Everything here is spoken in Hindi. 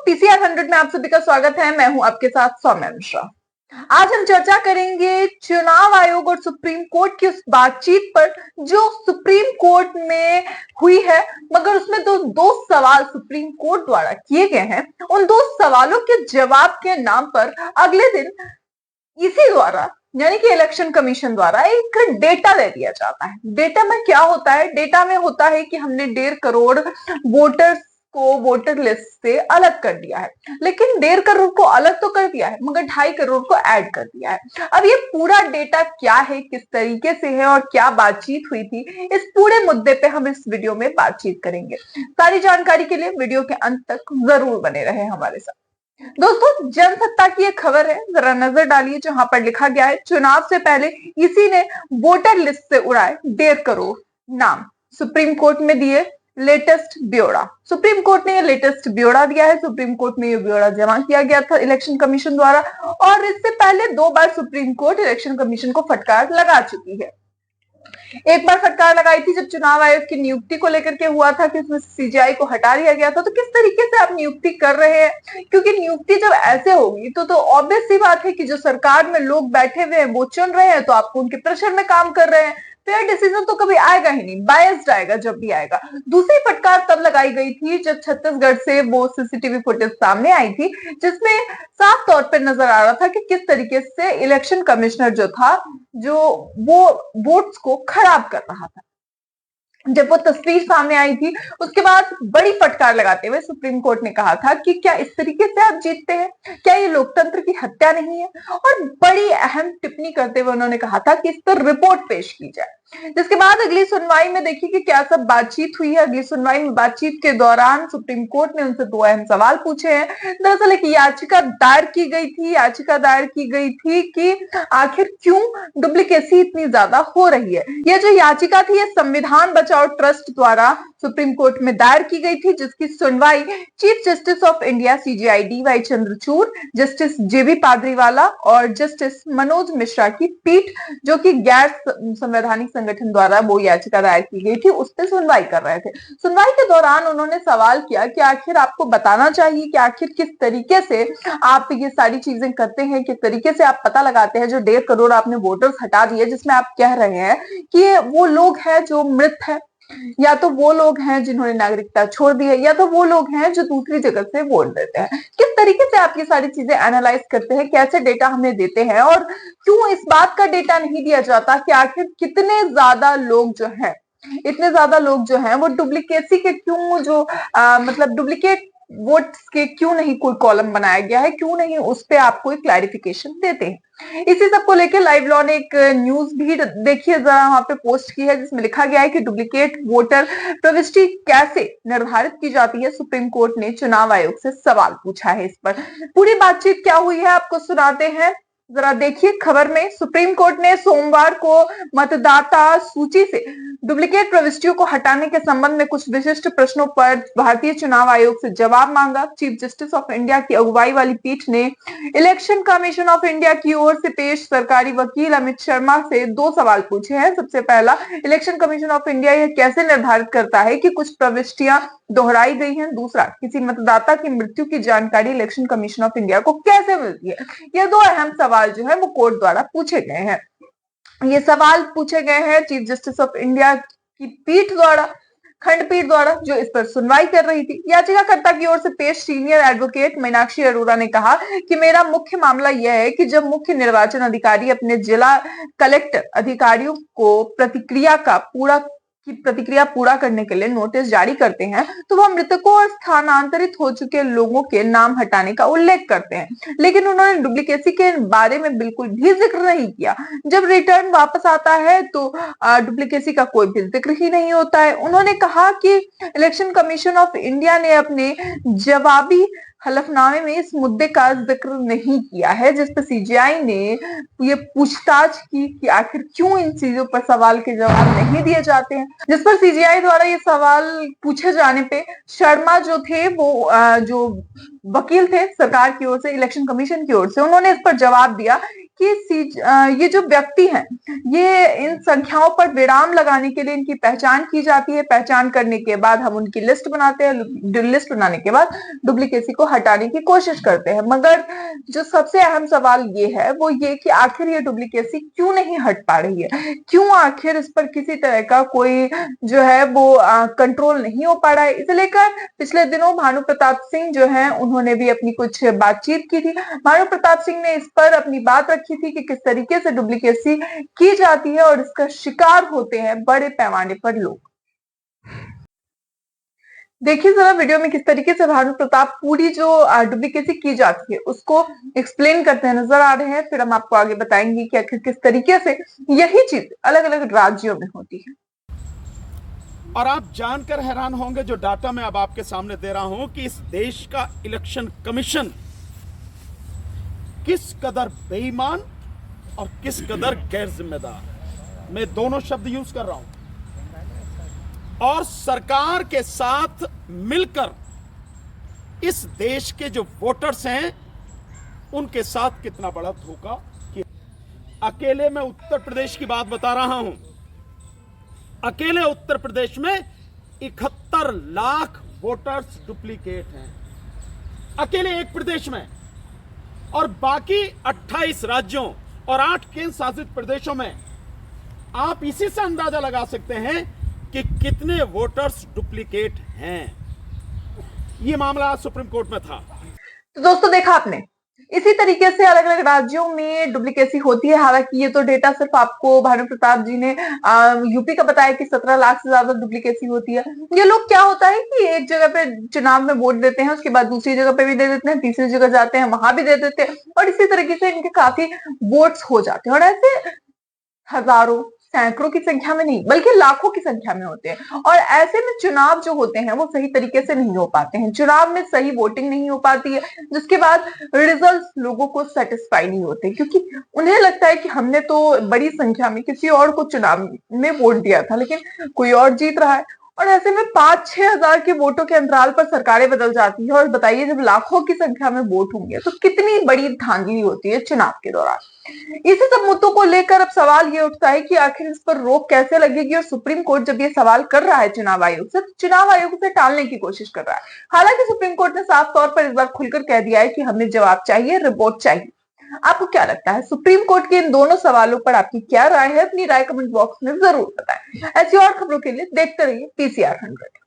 TCR 100 में आप सभी का स्वागत है। मैं हूं आपके साथ सौम्या मिश्रा। आज हम चर्चा करेंगे चुनाव आयोग और सुप्रीम कोर्ट की उस बातचीत पर जो सुप्रीम कोर्ट में हुई है, मगर उसमें तो दो सवाल सुप्रीम कोर्ट द्वारा किए गए हैं। उन दो सवालों के जवाब के नाम पर अगले दिन इसी द्वारा यानी कि इलेक्शन कमीशन द्वारा एक डेटा दे दिया जाता है। डेटा में क्या होता है? डेटा में होता है कि हमने 1.5 करोड़ वोटर्स को वोटर लिस्ट से अलग कर दिया है, लेकिन 1.5 करोड़ को अलग तो कर दिया है मगर 2.5 करोड़ को ऐड कर दिया है। अब ये पूरा डेटा क्या है, किस तरीके से है और क्या बातचीत हुई थी, इस पूरे मुद्दे पे हम इस वीडियो में बातचीत करेंगे। सारी जानकारी के लिए वीडियो के अंत तक जरूर बने रहे हमारे साथ। दोस्तों, जनसत्ता की एक खबर है, जरा नजर डालिए। जहां पर लिखा गया है, चुनाव से पहले इसी ने वोटर लिस्ट से उड़ाए 1.5 करोड़ नाम। सुप्रीम कोर्ट में दिए लेटेस्ट ब्यौरा। सुप्रीम कोर्ट ने ये लेटेस्ट ब्यौरा दिया है। सुप्रीम कोर्ट में ये ब्यौरा जमा किया गया था इलेक्शन कमीशन द्वारा, और इससे पहले 2 बार सुप्रीम कोर्ट इलेक्शन कमीशन को फटकार लगा चुकी है। एक बार फटकार लगाई थी जब चुनाव आयोग की नियुक्ति को लेकर के हुआ था कि उसमें सीजीआई को हटा दिया गया था। तो किस तरीके से आप नियुक्ति कर रहे हैं, क्योंकि नियुक्ति जब ऐसे होगी तो ऑब्वियस सी बात है कि जो सरकार में लोग बैठे हुए हैं वो चुन रहे हैं, तो आपको उनके प्रेशर में काम कर रहे हैं। फेयर डिसीजन तो कभी आएगा ही नहीं, बायस्ड आएगा जब भी आएगा। दूसरी फटकार तब लगाई गई थी जब छत्तीसगढ़ से वो सीसीटीवी फुटेज सामने आई थी, जिसमें साफ तौर पर नजर आ रहा था कि किस तरीके से इलेक्शन कमिश्नर जो था, जो वो वोट्स को खराब कर रहा था। जब वो तस्वीर सामने आई थी, उसके बाद बड़ी फटकार लगाते हुए सुप्रीम कोर्ट ने कहा था कि क्या इस तरीके से आप जीतते हैं? क्या ये लोकतंत्र की हत्या नहीं है? और बड़ी अहम टिप्पणी करते हुए उन्होंने कहा था कि इस पर रिपोर्ट पेश की जाए। जिसके बाद अगली सुनवाई में देखिए कि क्या सब बातचीत हुई है। अगली सुनवाई में बातचीत के दौरान सुप्रीम कोर्ट ने उनसे 2 अहम सवाल पूछे हैं। दरअसल एक याचिका दायर की गई थी कि आखिर क्यों डुप्लीकेसी इतनी ज्यादा हो रही है। यह जो याचिका थी, यह संविधान बचाओ ट्रस्ट द्वारा सुप्रीम कोर्ट में दायर की गई थी, जिसकी सुनवाई chief justice of India CJI DY Chandrachud, justice JB पाद्रीवाला और जस्टिस मनोज मिश्रा की पीठ, जो कि गैर संवैधानिक संगठन द्वारा वो याचिका दायर की गई थी, उस पर सुनवाई कर रहे थे। सुनवाई के दौरान उन्होंने सवाल किया कि आखिर आपको बताना चाहिए कि आखिर किस तरीके से आप ये सारी चीजें करते हैं, किस तरीके से आप पता लगाते हैं जो 1.5 करोड़ आपने वोटर्स हटा दिए, जिसमें आप कह रहे हैं कि वो लोग हैं जो मृत है, या तो वो लोग हैं जिन्होंने नागरिकता छोड़ दी है, या तो वो लोग हैं जो दूसरी जगह से वोट देते हैं। किस तरीके से आप ये सारी चीजें एनालाइज करते हैं, कैसे डेटा हमें देते हैं, और क्यों इस बात का डेटा नहीं दिया जाता कि आखिर कितने ज्यादा लोग जो हैं, इतने ज्यादा लोग जो हैं वो डुप्लीकेसी के क्यों, जो मतलब डुप्लीकेट वोट्स के क्यों नहीं कोई कॉलम बनाया गया है, क्यों नहीं उस पे आप कोई क्लैरिफिकेशन देते हैं। इसी सब को लेकर लाइव लॉ ने एक न्यूज भी देखिए जरा वहां पे पोस्ट की है, जिसमें लिखा गया है कि डुप्लीकेट वोटर प्रविष्टि कैसे निर्धारित की जाती है। सुप्रीम कोर्ट ने चुनाव आयोग से सवाल पूछा है। इस पर पूरी बातचीत क्या हुई है आपको सुनाते हैं, जरा देखिए खबर में। सुप्रीम कोर्ट ने सोमवार को मतदाता सूची से डुप्लीकेट प्रविष्टियों को हटाने के संबंध में कुछ विशिष्ट प्रश्नों पर भारतीय चुनाव आयोग से जवाब मांगा। चीफ जस्टिस ऑफ इंडिया की अगुवाई वाली पीठ ने इलेक्शन कमीशन ऑफ इंडिया की ओर से पेश सरकारी वकील अमित शर्मा से 2 सवाल पूछे हैं। सबसे पहला, इलेक्शन कमीशन ऑफ इंडिया यह कैसे निर्धारित करता है कि कुछ प्रविष्टियां दोहराई गई हैं? दूसरा, किसी मतदाता की मृत्यु की जानकारी इलेक्शन कमीशन ऑफ इंडिया को कैसे मिलती है? ये 2 अहम सवाल जो है वो कोर्ट द्वारा पूछे गए हैं। ये सवाल पूछे गए हैं चीफ जस्टिस ऑफ इंडिया की पीठ द्वारा, खंडपीठ द्वारा, जो इस पर सुनवाई कर रही थी। याचिकाकर्ता की ओर से पेश सीनियर एडवोकेट मीनाक्षी अरोड़ा ने कहा कि मेरा मुख्य मामला यह है कि जब मुख्य निर्वाचन अधिकारी अपने जिला कलेक्टर अधिकारियों को प्रतिक्रिया पूरा करने के लिए नोटिस जारी करते हैं, तो वह मृतकों और स्थानांतरित हो चुके लोगों के नाम हटाने का उल्लेख करते हैं, लेकिन उन्होंने डुप्लीकेसी के बारे में बिल्कुल भी जिक्र नहीं किया। जब रिटर्न वापस आता है तो डुप्लीकेसी का कोई भी जिक्र ही नहीं होता है। उन्होंने कहा कि इलेक्शन कमीशन ऑफ इंडिया ने अपने जवाबी हलफनामे में इस मुद्दे का जिक्र नहीं किया है, जिस पर सीजीआई ने ये पूछताछ की कि आखिर क्यों इन चीजों पर सवाल के जवाब नहीं दिए जाते हैं। जिस पर सीजीआई द्वारा ये सवाल पूछे जाने पे शर्मा जो थे, वो जो वकील थे सरकार की ओर से, इलेक्शन कमीशन की ओर से, उन्होंने इस पर जवाब दिया कि ये जो व्यक्ति हैं, ये इन संख्याओं पर विराम लगाने के लिए इनकी पहचान की जाती है। पहचान करने के बाद हम उनकी लिस्ट बनाते हैं। लिस्ट बनाने के बाद डुप्लीकेसी को हटाने की कोशिश करते हैं। मगर जो सबसे अहम सवाल ये है वो ये कि आखिर ये डुप्लीकेसी क्यों नहीं हट पा रही है, क्यों आखिर इस पर किसी तरह का कोई जो है वो कंट्रोल नहीं हो पा रहा है। इसे लेकर पिछले दिनों भानु प्रताप सिंह जो है उन्होंने भी अपनी कुछ बातचीत की थी। भानु प्रताप सिंह ने इस पर अपनी बात रखी थी कि किस तरीके से डुप्लीकेसी की जाती है और इसका शिकार होते हैं बड़े पैमाने पर लोग। देखिए जरा वीडियो में किस तरीके से भानु प्रताप पूरी जो डुप्लीकेसी की जाती है उसको एक्सप्लेन करते हैं नजर आ रहे हैं। फिर हम आपको आगे बताएंगे कि आखिर किस तरीके से यही चीज अलग अलग राज्यों में होती है। और आप जानकर हैरान होंगे जो डाटा मैं अब आपके सामने दे रहा हूं कि इस देश का इलेक्शन कमीशन किस कदर बेईमान और किस कदर गैर जिम्मेदार, मैं दोनों शब्द यूज कर रहा हूं, और सरकार के साथ मिलकर इस देश के जो वोटर्स हैं उनके साथ कितना बड़ा धोखा किया। अकेले मैं उत्तर प्रदेश की बात बता रहा हूं। अकेले उत्तर प्रदेश में 71 लाख वोटर्स डुप्लीकेट हैं, अकेले एक प्रदेश में। और बाकी 28 राज्यों और 8 केंद्र शासित प्रदेशों में आप इसी से अंदाजा लगा सकते हैं कि कितने वोटर्स डुप्लीकेट हैं। यह मामला सुप्रीम कोर्ट में था। तो दोस्तों देखा आपने, इसी तरीके से अलग अलग राज्यों में डुप्लीकेसी होती है। हालांकि ये तो डेटा सिर्फ आपको भानु प्रताप जी ने यूपी का बताया कि 17 लाख से ज्यादा डुप्लीकेसी होती है। ये लोग क्या होता है कि एक जगह पे चुनाव में वोट देते हैं, उसके बाद दूसरी जगह पे भी दे देते हैं, तीसरी जगह जाते हैं वहां भी दे देते हैं, और इसी तरीके से इनके काफी वोट्स हो जाते हैं। और ऐसे हजारों सैकड़ों की संख्या में नहीं बल्कि लाखों की संख्या में होते हैं। और ऐसे में चुनाव जो होते हैं वो सही तरीके से नहीं हो पाते हैं। चुनाव में सही वोटिंग नहीं हो पाती है, जिसके बाद रिजल्ट्स लोगों को सेटिस्फाई नहीं होते, क्योंकि उन्हें लगता है कि हमने तो बड़ी संख्या में किसी और को चुनाव में वोट दिया था लेकिन कोई और जीत रहा है। और ऐसे में 5-6 हजार के वोटों के अंतराल पर सरकारें बदल जाती है। और बताइए जब लाखों की संख्या में वोट होंगे तो कितनी बड़ी धांधली होती है चुनाव के दौरान। इसी सब मुद्दों को लेकर अब सवाल ये उठता है कि आखिर इस पर रोक कैसे लगेगी। और सुप्रीम कोर्ट जब ये सवाल कर रहा है चुनाव आयोग से, तो चुनाव आयोग से टालने की कोशिश कर रहा है। हालांकि सुप्रीम कोर्ट ने साफ तौर पर इस बार खुलकर कह दिया है कि हमें जवाब चाहिए, रिपोर्ट चाहिए। आपको क्या लगता है सुप्रीम कोर्ट के इन दोनों सवालों पर आपकी क्या राय है? अपनी राय कमेंट बॉक्स में जरूर बताएं। ऐसी और खबरों के लिए देखते रहिए पीसीआर 100।